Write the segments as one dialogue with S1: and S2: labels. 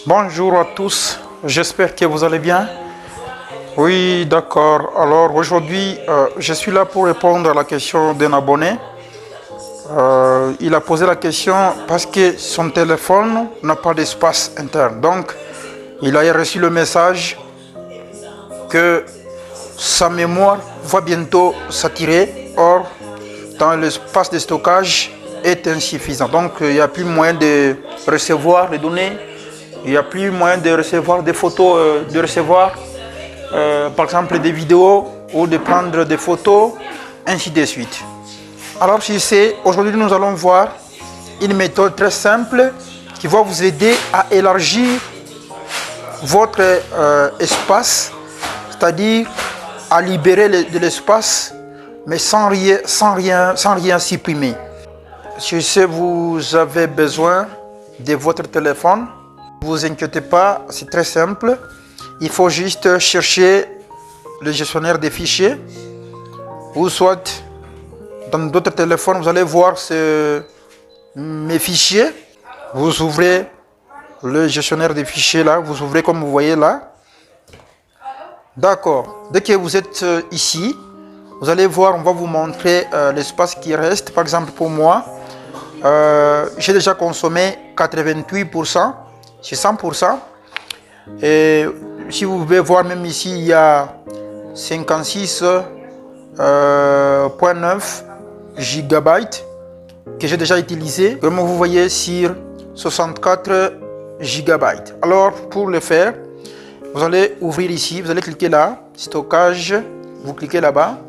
S1: Bonjour à tous, j'espère que vous allez bien. Oui, d'accord. Alors aujourd'hui, je suis là pour répondre à la question d'un abonné. Il a posé la question parce que son téléphone n'a pas d'espace interne. Donc, il a reçu le message que sa mémoire va bientôt s'attirer. Or, dans l'espace de stockage est insuffisant. Donc, il n'y a plus moyen de recevoir les données. Il n'y a plus moyen de recevoir des photos, de recevoir par exemple des vidéos ou de prendre des photos, ainsi de suite. Alors, aujourd'hui nous allons voir une méthode très simple qui va vous aider à élargir votre espace, c'est-à-dire à libérer de l'espace, mais sans rien supprimer. Vous avez besoin de votre téléphone. Ne vous inquiétez pas, c'est très simple. Il faut juste chercher le gestionnaire des fichiers ou soit dans d'autres téléphones, vous allez voir mes fichiers. Vous ouvrez le gestionnaire des fichiers là, vous ouvrez comme vous voyez là. D'accord. Dès que vous êtes ici, vous allez voir, on va vous montrer l'espace qui reste. Par exemple, pour moi, j'ai déjà consommé 88%. C'est 100%. Et si vous pouvez voir, même ici, il y a 56,9 gigabytes que j'ai déjà utilisé. Comme vous voyez sur 64 gigabytes. Alors, pour le faire, vous allez ouvrir ici, vous allez cliquer là, stockage, vous cliquez là-bas.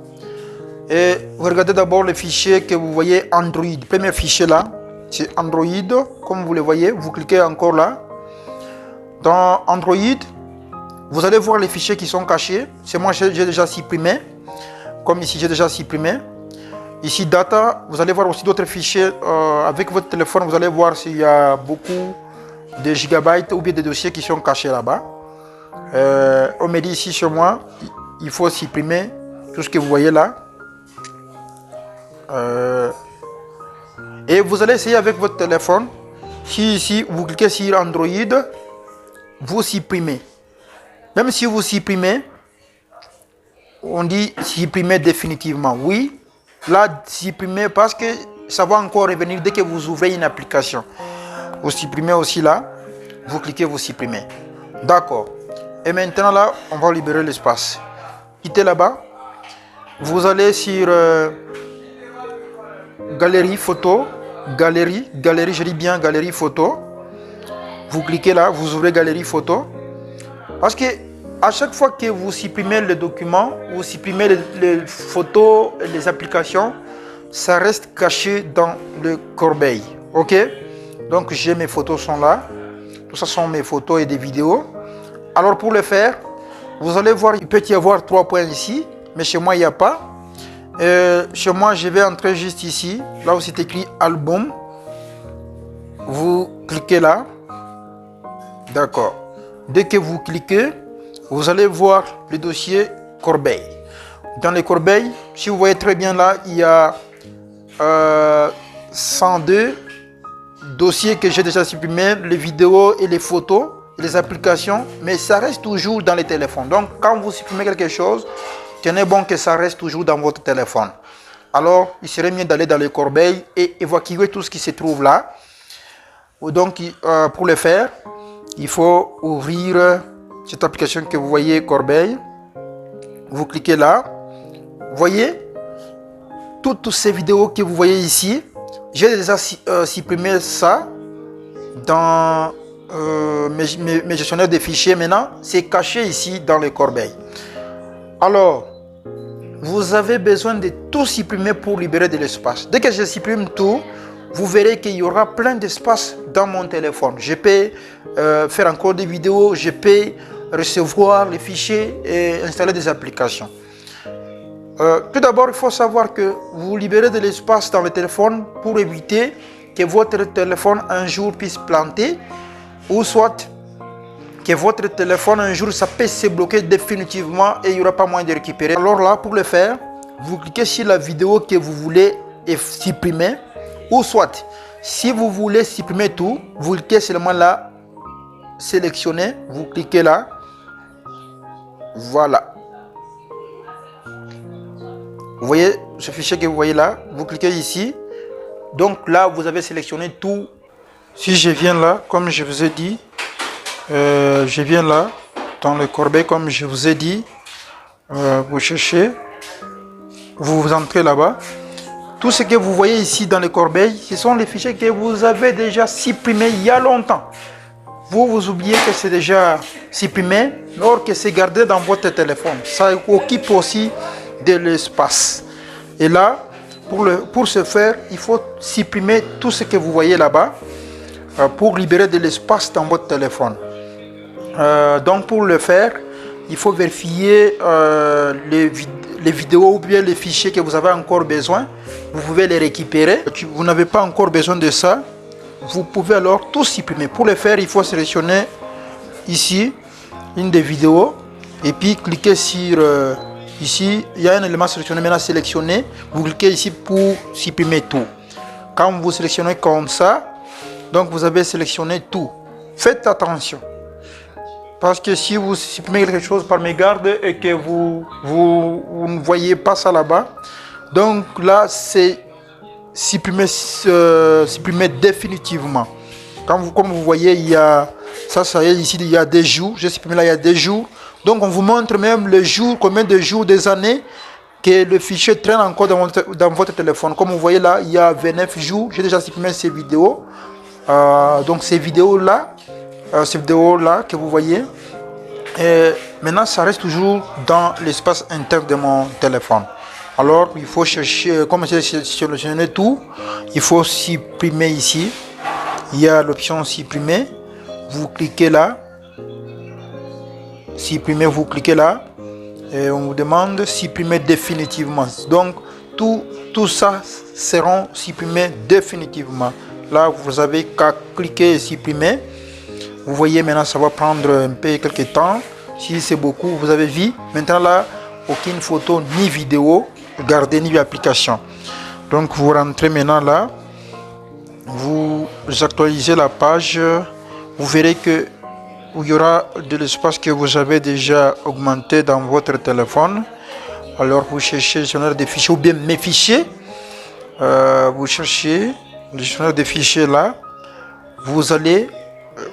S1: Et vous regardez d'abord le fichier que vous voyez Android. Le premier fichier là, c'est Android. Comme vous le voyez, vous cliquez encore là. Dans Android, vous allez voir les fichiers qui sont cachés. C'est moi, j'ai déjà supprimé. Comme ici, j'ai déjà supprimé. Ici, data, vous allez voir aussi d'autres fichiers. Avec votre téléphone, vous allez voir s'il y a beaucoup de gigabytes ou bien des dossiers qui sont cachés là-bas. On me dit ici sur moi, il faut supprimer tout ce que vous voyez là. Et vous allez essayer avec votre téléphone. Si ici, vous cliquez sur Android, vous supprimez. Même si vous supprimez, on dit supprimer définitivement. Oui, là, supprimer parce que ça va encore revenir dès que vous ouvrez une application. Vous supprimez aussi là, vous cliquez, vous supprimez. D'accord. Et maintenant là, on va libérer l'espace. Quittez là-bas. Vous allez sur galerie photo, galerie, je dis bien galerie photo. Vous cliquez là, vous ouvrez galerie photo. Parce que à chaque fois que vous supprimez le document, vous supprimez les photos, les applications, ça reste caché dans le corbeil. Ok? Donc j'ai mes photos sont là. Tout ça sont mes photos et des vidéos. Alors pour le faire, vous allez voir, il peut y avoir 3 points ici, mais chez moi il n'y a pas. Chez moi, je vais entrer juste ici, là où c'est écrit album. Vous cliquez là. D'accord. Dès que vous cliquez, vous allez voir le dossier corbeille. Dans les corbeilles, si vous voyez très bien là, il y a 102 dossiers que j'ai déjà supprimés, les vidéos et les photos, et les applications, mais ça reste toujours dans les téléphones. Donc, quand vous supprimez quelque chose, tenez bon que ça reste toujours dans votre téléphone. Alors, il serait mieux d'aller dans les corbeilles et évacuer tout ce qui se trouve là. Donc, pour le faire, il faut ouvrir cette application que vous voyez, corbeille. Vous cliquez là. Vous voyez, toutes ces vidéos que vous voyez ici, j'ai déjà supprimé ça dans mes gestionnaires de fichiers. Maintenant, c'est caché ici dans les corbeilles. Alors, vous avez besoin de tout supprimer pour libérer de l'espace. Dès que je supprime tout, vous verrez qu'il y aura plein d'espace dans mon téléphone. Je peux faire encore des vidéos, je peux recevoir les fichiers et installer des applications. Tout d'abord, il faut savoir que vous libérez de l'espace dans le téléphone pour éviter que votre téléphone un jour puisse planter ou soit que votre téléphone un jour ça peut se bloquer définitivement et il n'y aura pas moyen de récupérer. Alors là, pour le faire, vous cliquez sur la vidéo que vous voulez supprimer ou soit Si vous voulez supprimer tout, vous cliquez seulement là, sélectionnez, vous cliquez là, voilà. Vous voyez ce fichier que vous voyez là, vous cliquez ici. Donc là, vous avez sélectionné tout. Si je viens là, comme je vous ai dit, je viens là, dans le corbeil, comme je vous ai dit, vous cherchez, vous entrez là-bas. Tout ce que vous voyez ici dans le corbeil, ce sont les fichiers que vous avez déjà supprimés il y a longtemps. Vous oubliez que c'est déjà supprimé, alors que c'est gardé dans votre téléphone. Ça occupe aussi de l'espace. Et là, pour ce faire, il faut supprimer tout ce que vous voyez là-bas pour libérer de l'espace dans votre téléphone. Donc pour le faire, il faut vérifier les vidéos ou bien les fichiers que vous avez encore besoin. Vous pouvez les récupérer. Si vous n'avez pas encore besoin de ça, vous pouvez alors tout supprimer. Pour le faire, il faut sélectionner ici une des vidéos et puis cliquer sur ici. Il y a un élément sélectionné, maintenant sélectionné. Vous cliquez ici pour supprimer tout. Quand vous sélectionnez comme ça, donc vous avez sélectionné tout. Faites attention. Parce que si vous supprimez quelque chose par mégarde et que vous ne voyez pas ça là-bas, donc là c'est supprimer définitivement. Comme vous voyez, il y a ça y est, ici il y a des jours. J'ai supprimé là, il y a des jours. Donc on vous montre même le jour, combien de jours, des années que le fichier traîne encore dans votre téléphone. Comme vous voyez là, il y a 29 jours. J'ai déjà supprimé ces vidéos. Donc ces vidéos là que vous voyez, et maintenant ça reste toujours dans l'espace interne de mon téléphone. Alors il faut chercher, comme j'ai sélectionné tout, il faut supprimer ici. Il y a l'option supprimer, vous cliquez là, supprimer, vous cliquez là et on vous demande supprimer définitivement. Donc tout ça seront supprimés définitivement. Là vous avez qu'à cliquer et supprimer. Vous voyez maintenant ça va prendre un peu quelques temps. Si c'est beaucoup, vous avez vu. Maintenant là, aucune photo ni vidéo gardée ni application. Donc vous rentrez maintenant là. Vous actualisez la page. Vous verrez que il y aura de l'espace que vous avez déjà augmenté dans votre téléphone. Alors vous cherchez le gestionnaire des fichiers ou bien mes fichiers. Vous cherchez le gestionnaire des fichiers là.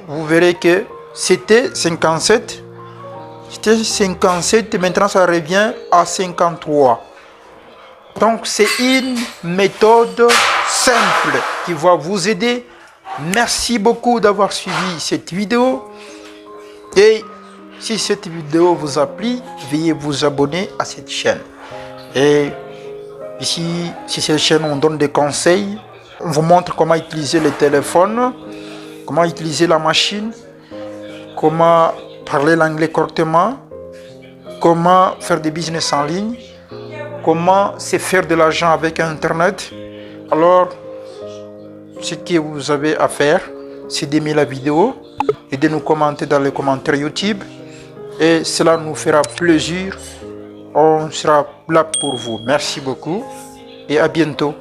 S1: Vous verrez que c'était 57. C'était 57 et maintenant ça revient à 53. Donc c'est une méthode simple qui va vous aider. Merci beaucoup d'avoir suivi cette vidéo. Et si cette vidéo vous a plu, veuillez vous abonner à cette chaîne. Et ici, sur cette chaîne, on donne des conseils. On vous montre comment utiliser le téléphone, comment utiliser la machine, comment parler l'anglais correctement, comment faire des business en ligne, comment se faire de l'argent avec Internet. Alors, ce que vous avez à faire, c'est d'aimer la vidéo et de nous commenter dans les commentaires YouTube. Et cela nous fera plaisir. On sera là pour vous. Merci beaucoup et à bientôt.